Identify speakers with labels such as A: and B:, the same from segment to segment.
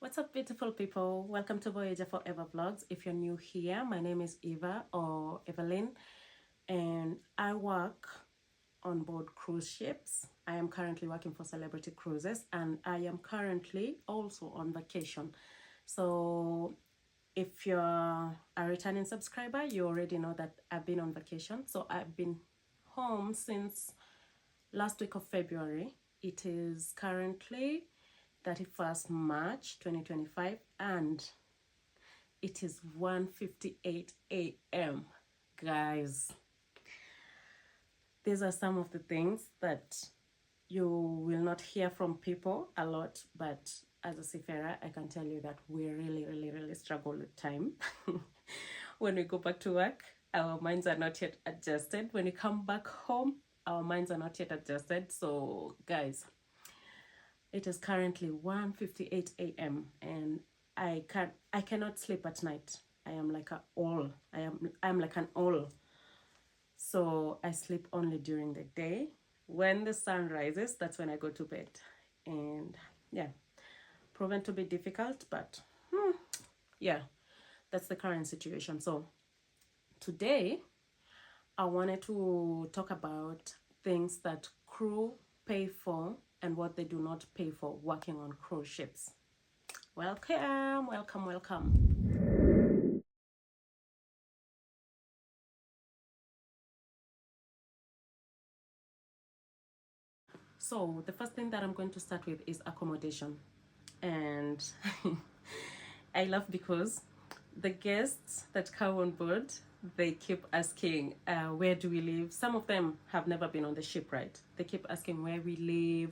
A: What's up, beautiful people? Welcome to Voyager Forever Vlogs. If you're new here, my name is Eva or Evelyn, and I work on board cruise ships. I am currently working for Celebrity Cruises, and I am currently also on vacation. So if you're a returning subscriber, you already know that I've been on vacation. So I've been home since last week of February. It is currently 31st March 2025 and it is 1:58 a.m. Guys, these are some of the things that you will not hear from people a lot, but as a seafarer, I can tell you that we really struggle with time. When we go back to work, our minds are not yet adjusted. When we come back home, our minds are not yet adjusted. So guys, it is currently 1:58 a.m. and I cannot sleep at night. I am like a owl. I'm like an owl. So I sleep only during the day. When the sun rises, that's when I go to bed. And yeah, proven to be difficult, but yeah, that's the current situation. So today I wanted to talk about things that crew pay for and what they do not pay for working on cruise ships. Welcome. So the first thing that I'm going to start with is accommodation. And I laugh because the guests that come on board, they keep asking, where do we live? Some of them have never been on the ship, right? They keep asking where we live.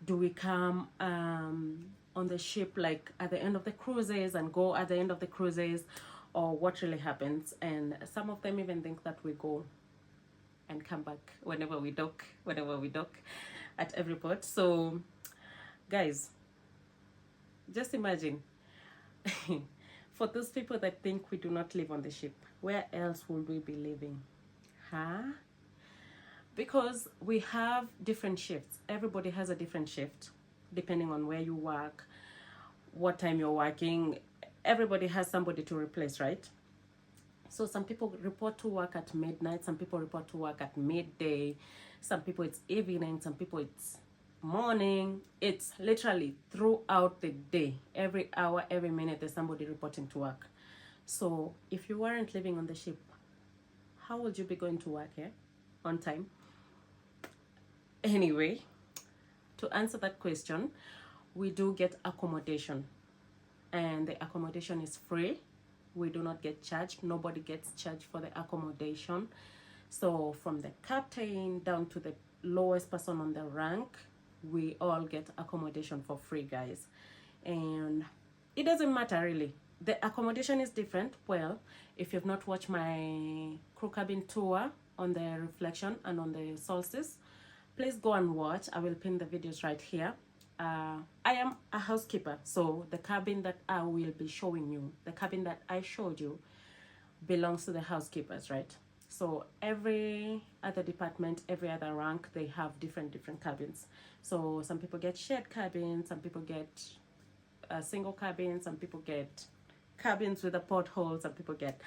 A: Do we come on the ship like at the end of the cruises and go at the end of the cruises, or what really happens? And some of them even think that we go and come back whenever we dock at every port. So guys, just imagine, for those people that think we do not live on the ship, where else would we be living? Because we have different shifts. Everybody has a different shift depending on where you work, what time you're working. Everybody has somebody to replace, right? So some people report to work at midnight, some people report to work at midday, some people it's evening, some people it's morning. It's literally throughout the day. Every hour, every minute, there's somebody reporting to work. So if you weren't living on the ship, how would you be going to work here on time? Anyway, to answer that question, we do get accommodation, and the accommodation is free. We do not get charged. Nobody gets charged for the accommodation. So from the captain down to the lowest person on the rank, we all get accommodation for free, guys. And it doesn't matter really. The accommodation is different. Well, if you've not watched my crew cabin tour on the Reflection and on the Solstice, please go and watch. I will pin the videos right here. I am a housekeeper, so the cabin that I will be showing you, the cabin that I showed you, belongs to the housekeepers, right? So every other department, every other rank, they have different cabins. So some people get shared cabins, some people get a single cabin, some people get cabins with a porthole, some people get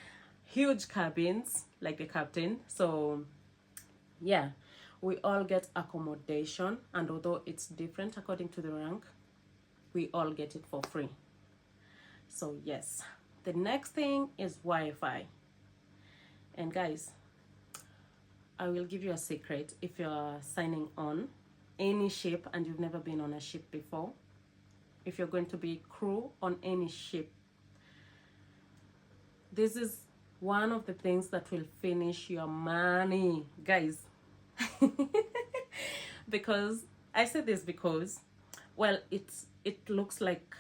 A: huge cabins like the captain. So yeah, we all get accommodation, and although it's different according to the rank, we all get it for free. So yes, the next thing is Wi-Fi. And guys, I will give you a secret. If you're signing on any ship and you've never been on a ship before, if you're going to be crew on any ship, this is one of the things that will finish your money, guys. Because I say this because, well, it looks like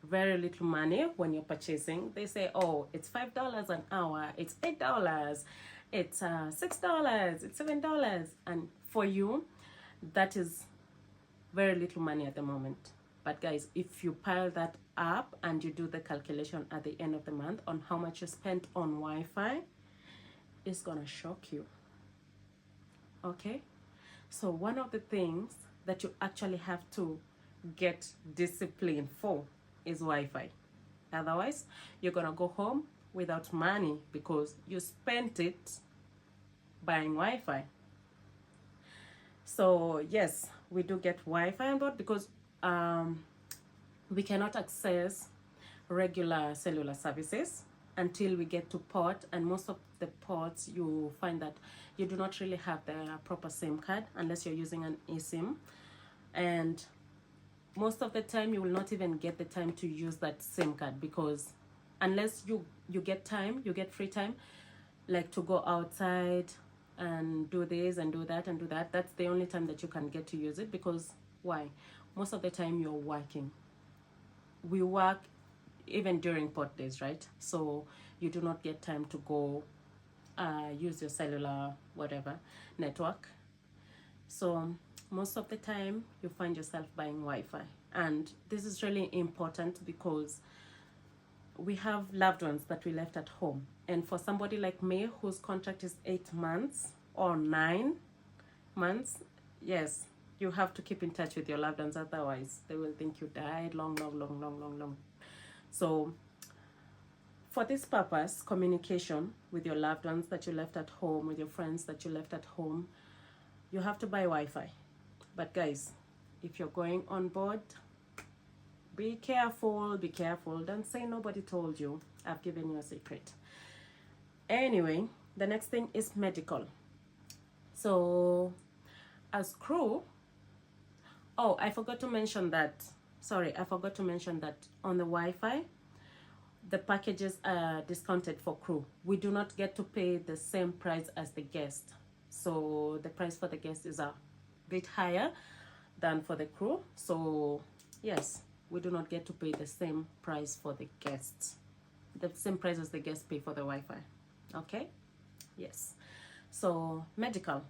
A: very little money when you're purchasing. They say, oh, it's $5 an hour, it's $8, it's $6, it's $7, and for you that is very little money at the moment. But guys, if you pile that up and you do the calculation at the end of the month on how much you spent on Wi-Fi, it's gonna shock you. Okay, so one of the things that you actually have to get discipline for is Wi-Fi. Otherwise, you're gonna go home without money because you spent it buying Wi-Fi. So yes, we do get Wi-Fi on board because we cannot access regular cellular services until we get to port, and most of the ports you find that you do not really have the proper SIM card unless you're using an eSIM, and most of the time you will not even get the time to use that SIM card, because unless you get time, you get free time, like to go outside and do this and do that and do that, that's the only time that you can get to use it. Because why? Most of the time you're working. We work even during port days, right? So you do not get time to go use your cellular whatever network. So most of the time you find yourself buying Wi-Fi, and this is really important because we have loved ones that we left at home, and for somebody like me whose contract is 8 months or 9 months, yes, you have to keep in touch with your loved ones, otherwise they will think you died long. So for this purpose, communication with your loved ones that you left at home, with your friends that you left at home, you have to buy Wi-Fi. But guys, if you're going on board, be careful. Don't say nobody told you. I've given you a secret. Anyway, the next thing is medical. So as crew, oh, I forgot to mention that on the Wi-Fi, the packages are discounted for crew. We do not get to pay the same price as the guest. So the price for the guest is a bit higher than for the crew. So yes, we do not get to pay the same price for the guests. The same price as the guests pay for the Wi-Fi. Okay? Yes. So medical.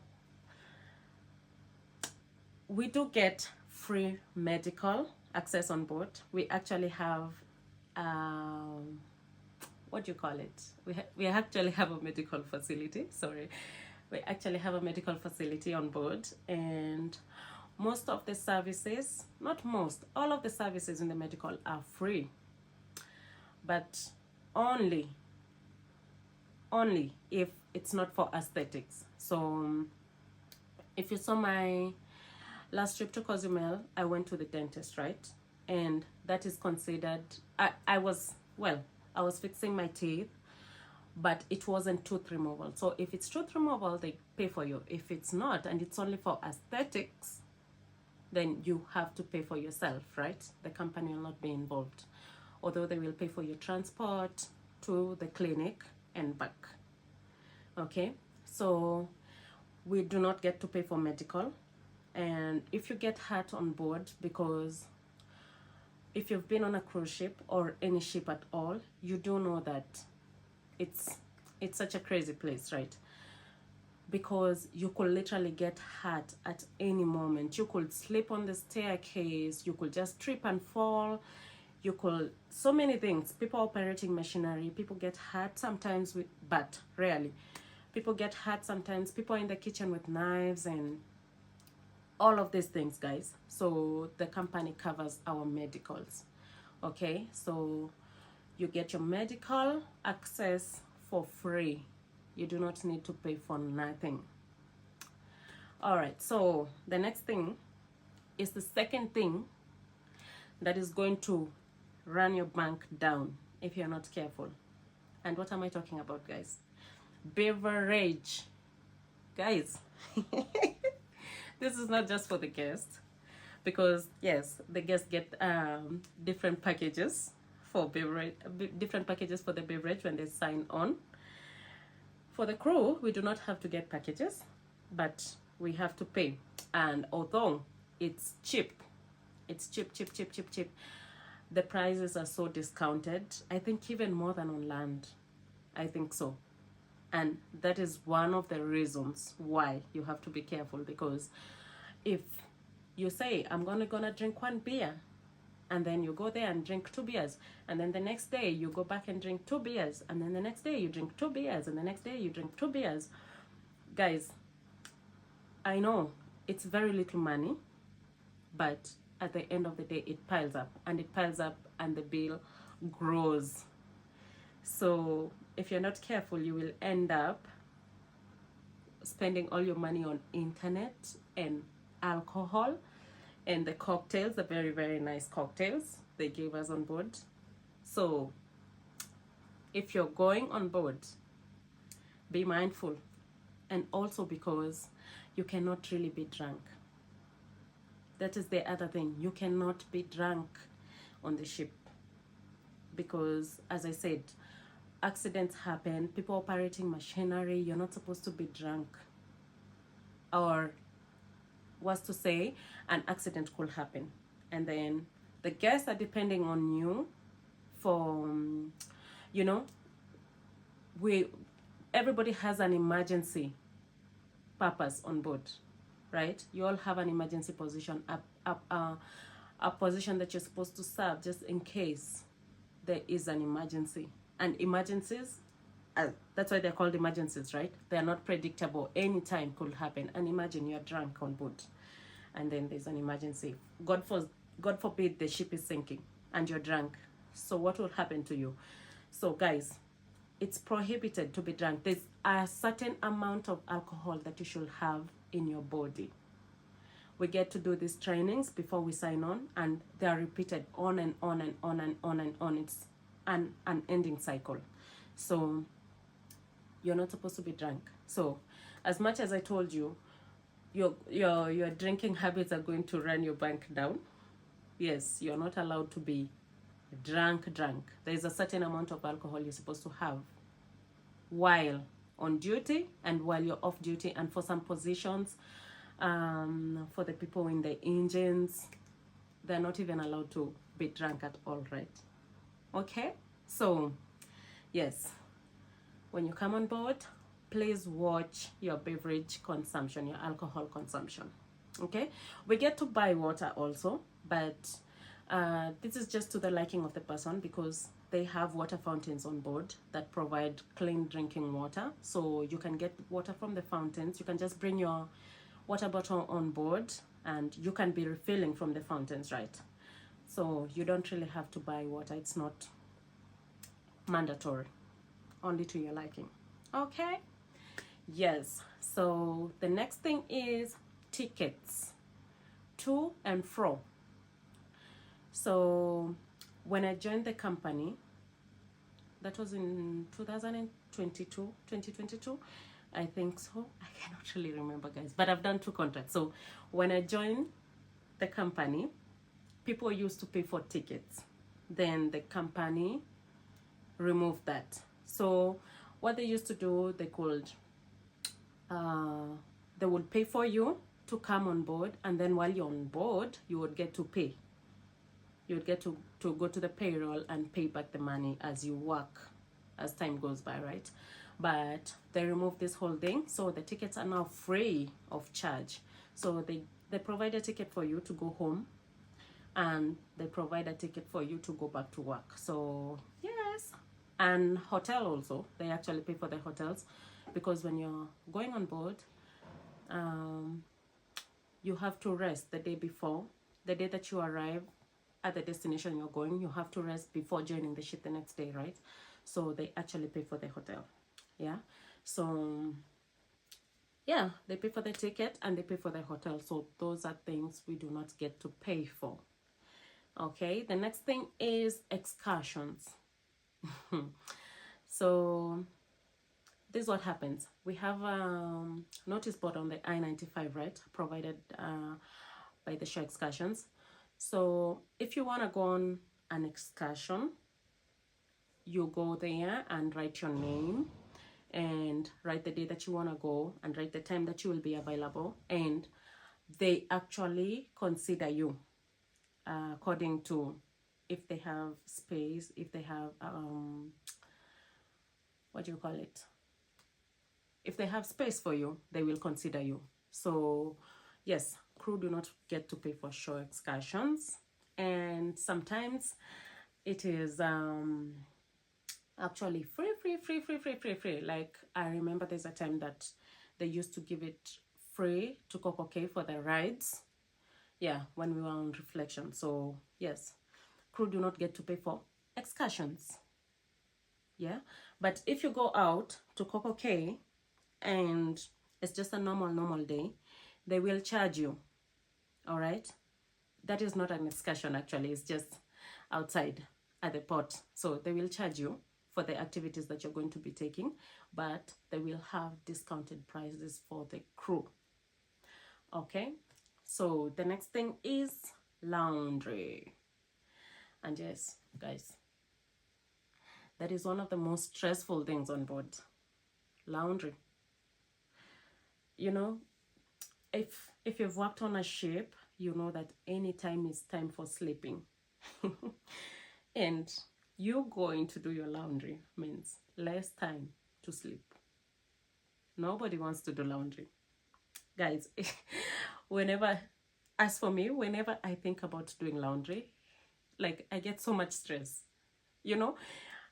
A: We do get free medical access on board. We actually have what do you call it? We actually have a medical facility. Sorry. We actually have a medical facility on board, and most of the services, not most, all of the services in the medical are free, but only if it's not for aesthetics. So if you saw my last trip to Cozumel, I went to the dentist, right? And that is considered, I was fixing my teeth, but it wasn't tooth removal. So if it's tooth removal, they pay for you. If it's not, and it's only for aesthetics, then you have to pay for yourself, right? The company will not be involved, although they will pay for your transport to the clinic and back. Okay, so we do not get to pay for medical. And if you get hurt on board, because if you've been on a cruise ship or any ship at all, you do know that it's such a crazy place, right? Because you could literally get hurt at any moment. You could slip on the staircase, you could just trip and fall, you could, so many things. People operating machinery, people get hurt sometimes but rarely. People get hurt sometimes, people in the kitchen with knives and all of these things, guys. So the company covers our medicals. Okay, so you get your medical access for free. You do not need to pay for nothing. All right, so the next thing is the second thing that is going to run your bank down if you're not careful. And what am I talking about, guys? Beverage. Guys, this is not just for the guests, because yes, the guests get different packages for beverage, different packages for the beverage when they sign on. For the crew, we do not have to get packages, but we have to pay. And although it's cheap, the prices are so discounted. I think even more than on land. I think so. And that is one of the reasons why you have to be careful, because if you say, I'm gonna drink 1 beer, and then you go there and drink 2 beers, and then the next day you go back and drink 2 beers, and then the next day you drink 2 beers, and the next day you drink 2 beers. Guys, I know it's very little money, but at the end of the day it piles up, and it piles up and the bill grows. So if you're not careful, you will end up spending all your money on internet and alcohol and the cocktails, the very, very nice cocktails they gave us on board. So if you're going on board, be mindful. And also because you cannot really be drunk. That is the other thing. You cannot be drunk on the ship. Because, as I said, accidents happen, people operating machinery, you're not supposed to be drunk. Or, was to say, an accident could happen. And then the guests are depending on you for, you know, everybody has an emergency purpose on board, right? You all have an emergency position, a position that you're supposed to serve just in case there is an emergency. And emergencies, that's why they're called emergencies, right? They're not predictable. Anytime could happen. And imagine you're drunk on board and then there's an emergency. God forbid the ship is sinking and you're drunk. So what will happen to you? So guys, it's prohibited to be drunk. There's a certain amount of alcohol that you should have in your body. We get to do these trainings before we sign on, and they are repeated on and on and on and on and on. It's an unending cycle. So you're not supposed to be drunk. So as much as I told you, your drinking habits are going to run your bank down. Yes, you're not allowed to be drunk. There's a certain amount of alcohol you're supposed to have while on duty and while you're off duty, and for some positions, for the people in the engines, they're not even allowed to be drunk at all, right? Okay, so yes, when you come on board, please watch your beverage consumption, your alcohol consumption. Okay, we get to buy water also, but this is just to the liking of the person, because they have water fountains on board that provide clean drinking water. So you can get water from the fountains. You can just bring your water bottle on board and you can be refilling from the fountains, right? So you don't really have to buy water. It's not mandatory, only to your liking. Okay, yes. So the next thing is tickets to and fro. So when I joined the company, that was in 2022, I think so. I cannot really remember, guys, but I've done 2 contracts. So when I joined the company, people used to pay for tickets. Then the company removed that. So what they used to do, they would pay for you to come on board, and then while you're on board, you would get to pay. You would get to go to the payroll and pay back the money as you work, as time goes by, right? But they removed this whole thing, so the tickets are now free of charge. So they provide a ticket for you to go home, and they provide a ticket for you to go back to work. So yes, and hotel also, they actually pay for the hotels, because when you're going on board, you have to rest the day before. The day that you arrive at the destination you're going, you have to rest before joining the ship the next day, right? So they actually pay for the hotel. Yeah, so yeah, they pay for the ticket and they pay for the hotel. So those are things we do not get to pay for. Okay, the next thing is excursions. So this is what happens. We have a notice board on the I-95, right, provided by the Shore Excursions. So if you want to go on an excursion, you go there and write your name and write the day that you want to go and write the time that you will be available, and they actually consider you according to if they have space, if they have what do you call it, if they have space for you, they will consider you. So yes, crew do not get to pay for shore excursions, and sometimes it is actually free. Like I remember there's a time that they used to give it free to Coco Cay for the rides, yeah, when we were on Reflection. So yes, crew do not get to pay for excursions. Yeah, but if you go out to Coco Cay and it's just a normal day, they will charge you. All right, that is not an excursion, actually. It's just outside at the port, so they will charge you for the activities that you're going to be taking, but they will have discounted prices for the crew. Okay, so the next thing is laundry. And yes, guys, that is one of the most stressful things on board. Laundry. You know, if you've worked on a ship, you know that any time is time for sleeping. And you going to do your laundry means less time to sleep. Nobody wants to do laundry. Guys, as for me, whenever I think about doing laundry, like, I get so much stress. You know,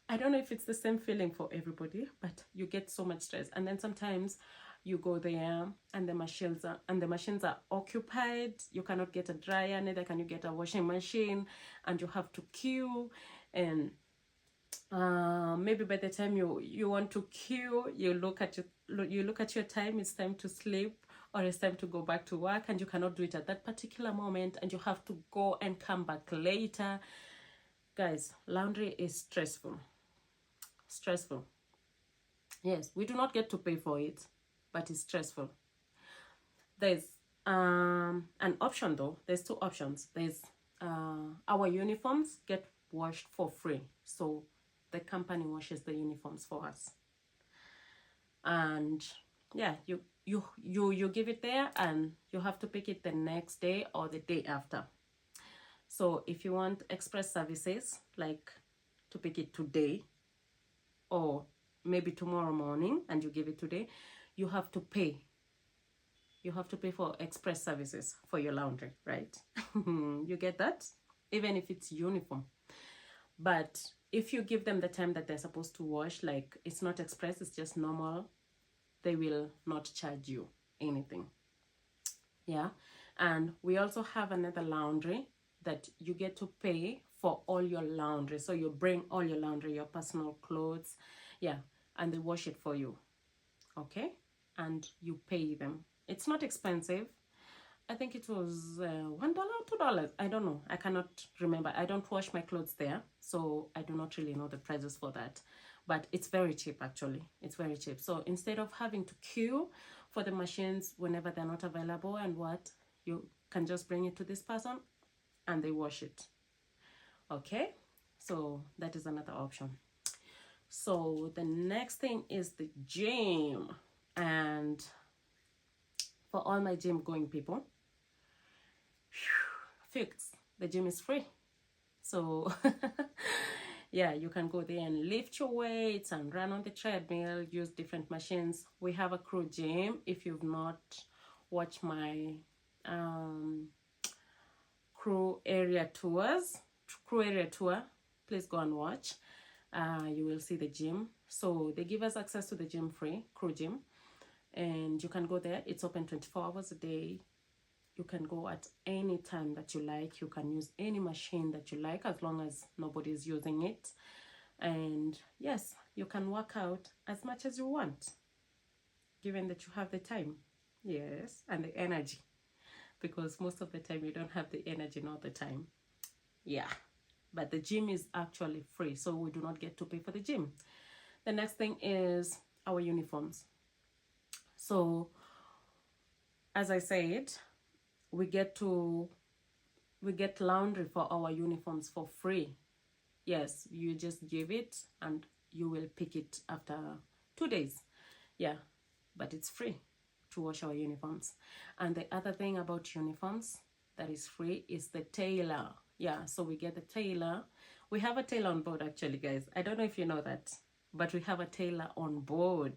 A: I don't know if it's the same feeling for everybody, but you get so much stress. And then sometimes you go there and the machines are occupied. You cannot get a dryer, neither can you get a washing machine, and you have to queue. And maybe by the time you want to queue, you look at your time. It's time to sleep, or it's time to go back to work, and you cannot do it at that particular moment, and you have to go and come back later. Guys, laundry is stressful. Yes, we do not get to pay for it, but it's stressful. There's an option, though. There's two options. There's our uniforms get washed for free, so the company washes the uniforms for us. And yeah, you give it there, and you have to pick it the next day or the day after. So if you want express services, like to pick it today or maybe tomorrow morning, and you give it today, you have to pay. You have to pay for express services for your laundry, right? You get that? Even if it's uniform. But if you give them the time that they're supposed to wash, like it's not express, it's just normal, they will not charge you anything. Yeah. And we also have another laundry that you get to pay for all your laundry. So you bring all your laundry, your personal clothes, yeah, and they wash it for you. Okay, and you pay them. It's not expensive. I think it was $1, $2. I don't know. I cannot remember. I don't wash my clothes there, so I do not really know the prices for that. But it's very cheap, actually. It's very cheap. So instead of having to queue for the machines whenever they're not available and what, you can just bring it to this person and they wash it. Okay, so that is another option. So the next thing is the gym. And for all my gym going people, fix, the gym is free. So yeah, you can go there and lift your weights and run on the treadmill, use different machines. We have a crew gym. If you've not watched my crew area tour, please go and watch. You will see the gym. So they give us access to the gym free, crew gym, and you can go there. It's open 24 hours a day. You can go at any time that you like. You can use any machine that you like, as long as nobody is using it. And yes, you can work out as much as you want, given that you have the time, yes, and the energy, because most of the time you don't have the energy all the time. Yeah, but the gym is actually free, so we do not get to pay for the gym. The next thing is our uniforms. So as I said, we get laundry for our uniforms for free. Yes, you just give it and you will pick it after 2 days. Yeah, but it's free to wash our uniforms. And the other thing about uniforms that is free is the tailor. Yeah, so we get the tailor. We have a tailor on board, actually, guys. I don't know if you know that, but we have a tailor on board.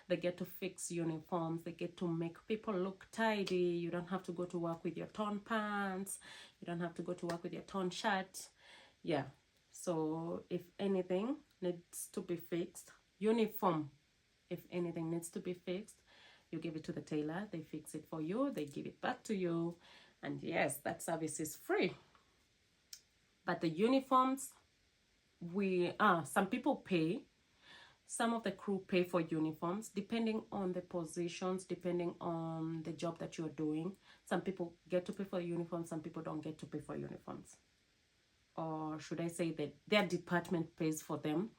A: They get to fix uniforms. They get to make people look tidy. You don't have to go to work with your torn pants. You don't have to go to work with your torn shirt. Yeah, so if anything needs to be fixed, uniform, if anything needs to be fixed, you give it to the tailor. They fix it for you. They give it back to you. And yes, that service is free. But the uniforms, some people pay. Some of the crew pay for uniforms depending on the positions, depending on the job that you're doing. Some people get to pay for uniforms, some people don't get to pay for uniforms. Or should I say that their department pays for them?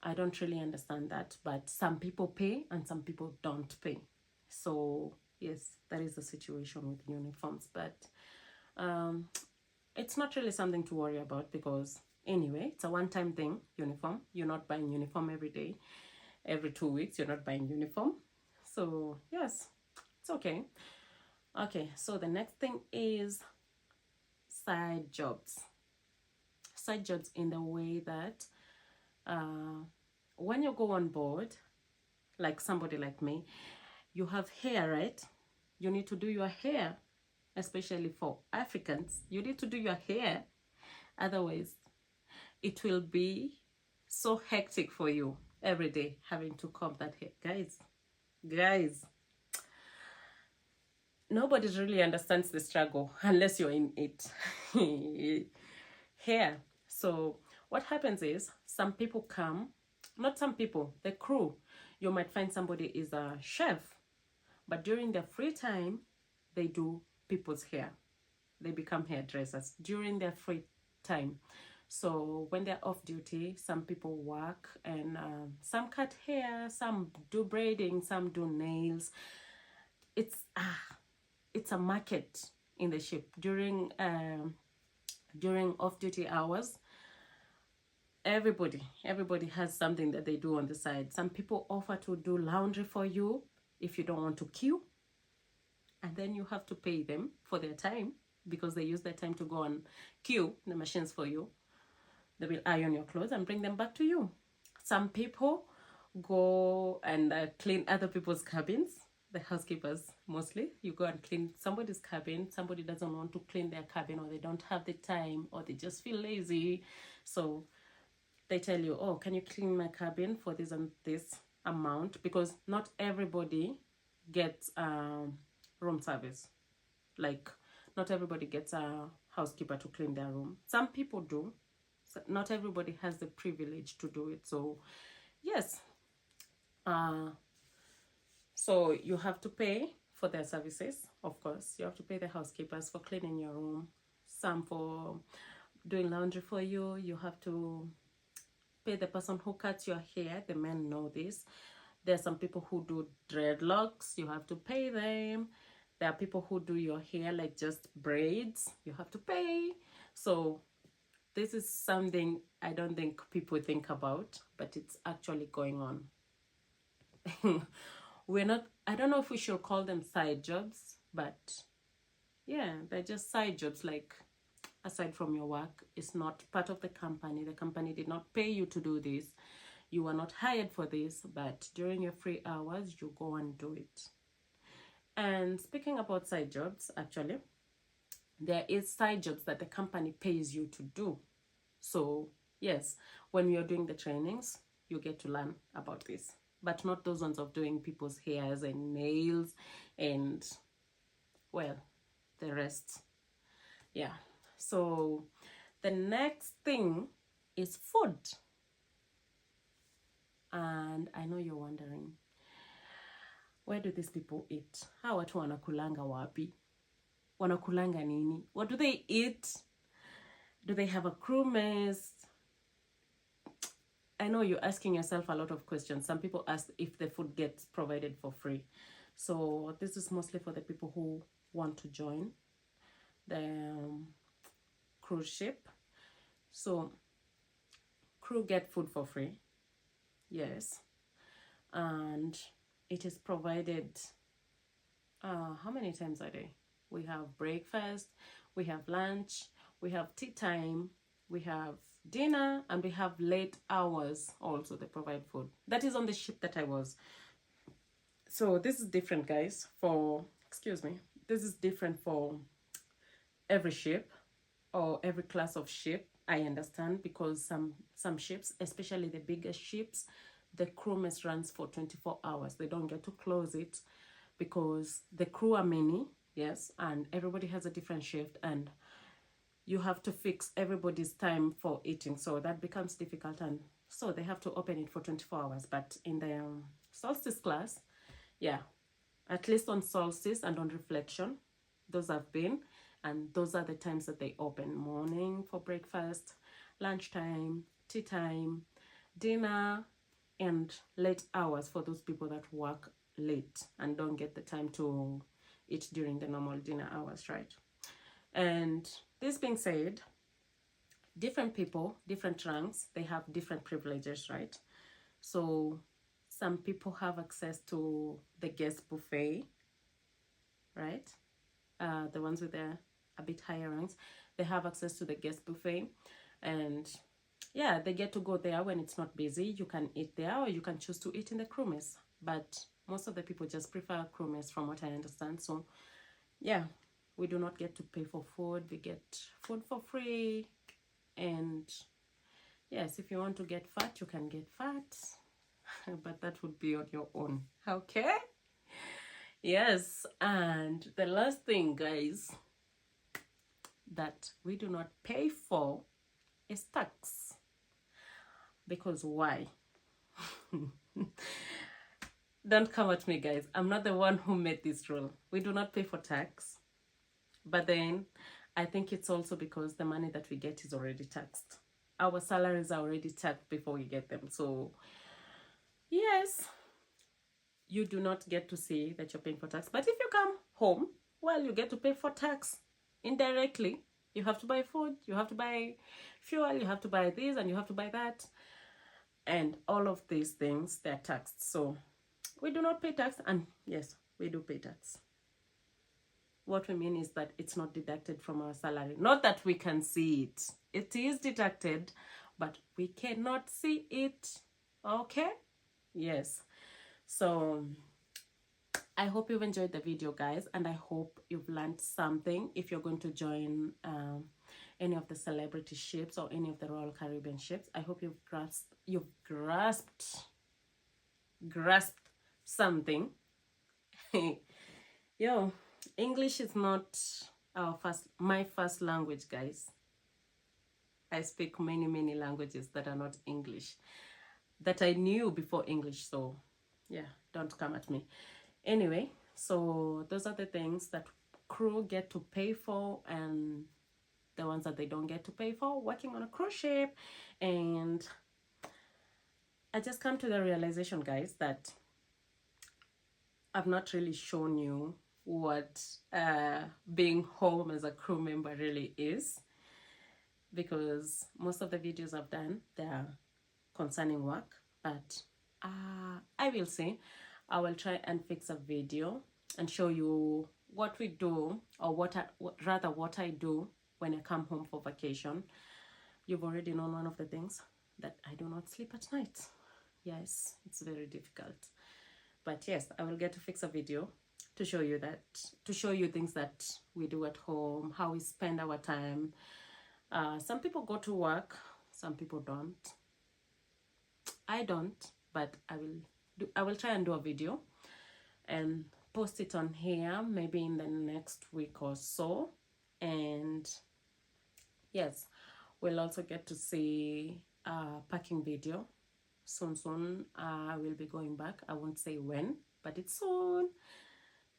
A: I don't really understand that, but some people pay and some people don't pay. So yes, that is the situation with uniforms, but it's not really something to worry about, because anyway, it's a one-time thing. Uniform, you're not buying uniform every day. Every 2 weeks you're not buying uniform. So yes, it's okay. Okay, so the next thing is side jobs. Side jobs in the way that when you go on board, like somebody like me, you have hair, right? You need to do your hair, especially for Africans. You need to do your hair, otherwise it will be so hectic for you every day having to comb that hair. Guys, nobody really understands the struggle unless you're in it. Hair. So what happens is, some people come, not some people, the crew, you might find somebody is a chef, but during their free time they do people's hair. They become hairdressers during their free time. So when they're off duty, some people work, and some cut hair, some do braiding, some do nails. It's a market in the ship during off-duty hours. Everybody has something that they do on the side. Some people offer to do laundry for you if you don't want to queue, and then you have to pay them for their time, because they use their time to go and queue the machines for you. They will iron your clothes and bring them back to you. Some people go and clean other people's cabins. The housekeepers, mostly, you go and clean somebody's cabin. Somebody doesn't want to clean their cabin, or they don't have the time, or they just feel lazy, so they tell you, oh, can you clean my cabin for this and this amount? Because not everybody gets room service. Like, not everybody gets a housekeeper to clean their room. Some people do. So not everybody has the privilege to do it. So yes, so you have to pay for their services. Of course, you have to pay the housekeepers for cleaning your room, some for doing laundry for you. You have to pay the person who cuts your hair. The men know this. There are some people who do dreadlocks. You have to pay them. There are people who do your hair like just braids. You have to pay. So this is something I don't think people think about, but it's actually going on. I don't know if we should call them side jobs, but yeah, they're just side jobs. Like, aside from your work, it's not part of the company. The company did not pay you to do this. You were not hired for this, but during your free hours, you go and do it. And speaking about side jobs, actually, there is side jobs that the company pays you to do. So yes, when you're doing the trainings, you get to learn about this, but not those ones of doing people's hairs and nails and, well, the rest. Yeah. So the next thing is food. And I know you're wondering, where do these people eat? Hawa watu wanakulanga wapi? Wanakulanga nini? What do they eat? Do they have a crew mess? I know you're asking yourself a lot of questions. Some people ask if the food gets provided for free. So this is mostly for the people who want to join the cruise ship. So crew get food for free. Yes. And it is provided how many times a day? We have breakfast, we have lunch, we have tea time, we have dinner, and we have late hours also. They provide food. That is on the ship that I was. So this is different, guys, this is different for every ship or every class of ship. I understand, because some ships, especially the bigger ships, the crew mess runs for 24 hours. They don't get to close it because the crew are many, yes, and everybody has a different shift, and you have to fix everybody's time for eating, so that becomes difficult, and so they have to open it for 24 hours. But in the solstice class, yeah, at least on solstice and on reflection, those have been, and those are the times that they open: morning for breakfast, lunchtime, tea time, dinner, and late hours for those people that work late and don't get the time to eat during the normal dinner hours, right? And this being said, different people, different ranks, they have different privileges, right? So some people have access to the guest buffet, right? The ones with a bit higher ranks, they have access to the guest buffet, and yeah, they get to go there when it's not busy. You can eat there, or you can choose to eat in the crew mess, but most of the people just prefer crew mess, from what I understand. So yeah, we do not get to pay for food, we get food for free. And yes, if you want to get fat, you can get fat, but that would be on your own, okay? Yes, and the last thing, guys, that we do not pay for is tax. Because why? Don't come at me, guys. I'm not the one who made this rule. We do not pay for tax. But then I think it's also because the money that we get is already taxed. Our salaries are already taxed before we get them. So yes, you do not get to see that you're paying for tax. But if you come home, well, you get to pay for tax indirectly. You have to buy food, you have to buy fuel, you have to buy this, and you have to buy that. And all of these things, they're taxed. So we do not pay tax. And yes, we do pay tax. What we mean is that it's not deducted from our salary. Not that we can see it. It is deducted, but we cannot see it. Okay? Yes. So I hope you've enjoyed the video, guys, and I hope you've learned something. If you're going to join any of the celebrity ships or any of the Royal Caribbean ships, I hope you've grasped something. Yo, English is not my first language, guys. I speak many languages that are not English, that I knew before English. So yeah, don't come at me. Anyway, so those are the things that crew get to pay for, and the ones that they don't get to pay for working on a cruise ship. And I just come to the realization, guys, that I've not really shown you what being home as a crew member really is, because most of the videos I've done, they're concerning work. But I will say I will try and fix a video and show you what we do, or what I do when I come home for vacation. You've already known one of the things, that I do not sleep at night. Yes, it's very difficult. But yes, I will get to fix a video to show you things that we do at home, how we spend our time. Some people go to work, some people don't. I don't, but I will try and do a video and post it on here maybe in the next week or so. And yes, we'll also get to see a packing video soon. I will be going back. I won't say when, but it's soon.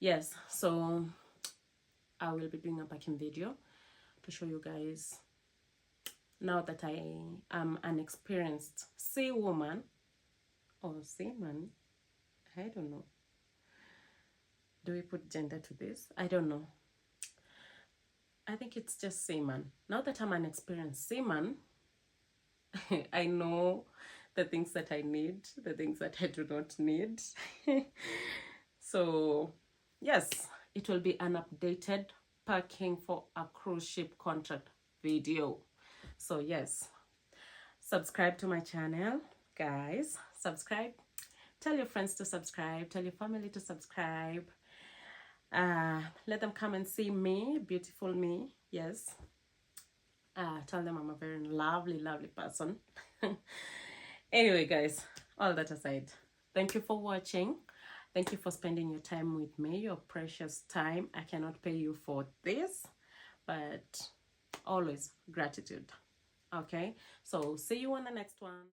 A: Yes, so I will be doing a packing video to show you guys, now that I am an experienced sea woman or seaman. I don't know. Do we put gender to this? I don't know. I think it's just seaman. Now that I'm an experienced seaman, I know the things that I need, the things that I do not need. So yes, it will be an updated packing for a cruise ship contract video. So yes, subscribe to my channel, guys. Subscribe. Tell your friends to subscribe. Tell your family to subscribe. Let them come and see me, beautiful me. Yes. Tell them I'm a very lovely person. Anyway, guys, all that aside, thank you for watching. Thank you for spending your time with me, your precious time. I cannot pay you for this, but always gratitude. Okay, so see you on the next one.